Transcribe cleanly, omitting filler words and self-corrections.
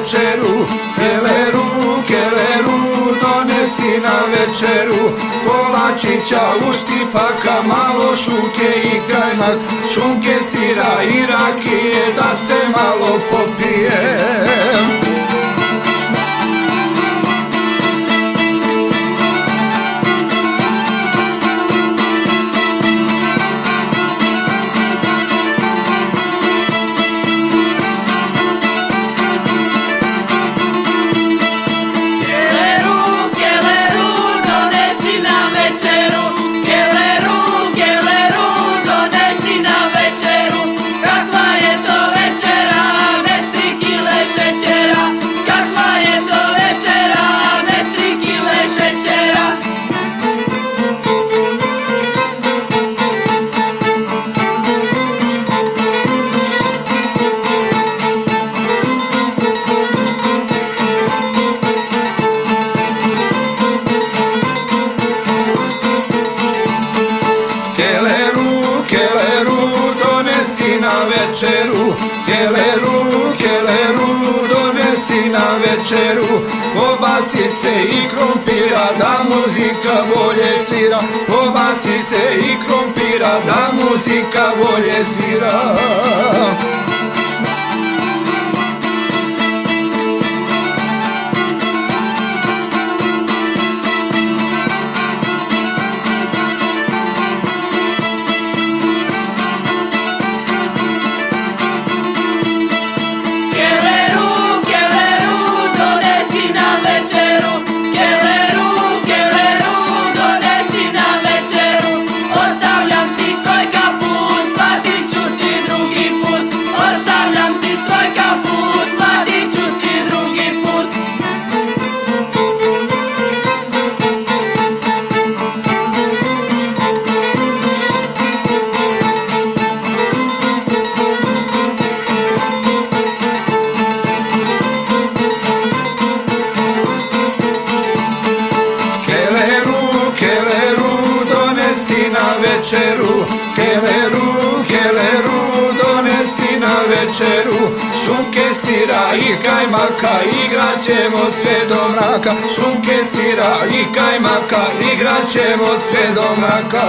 večeru. Keleru, keleru, donesi na večeru kolačića, uštipaka, malo šunke i kajmak, šunke, sira i rakije, da se malo popije. Na večeru, keleru, keleru, donesi na večeru kobasice i krompira, da muzika bolje svira. Kobasice i krompira, da muzika bolje svira. Večeru, keleru, keleru, donesi na večeru šunke, sira i kajmaka, igrat ćemo sve do mraka. Šunke, sira i kajmaka, igrat ćemo sve do mraka.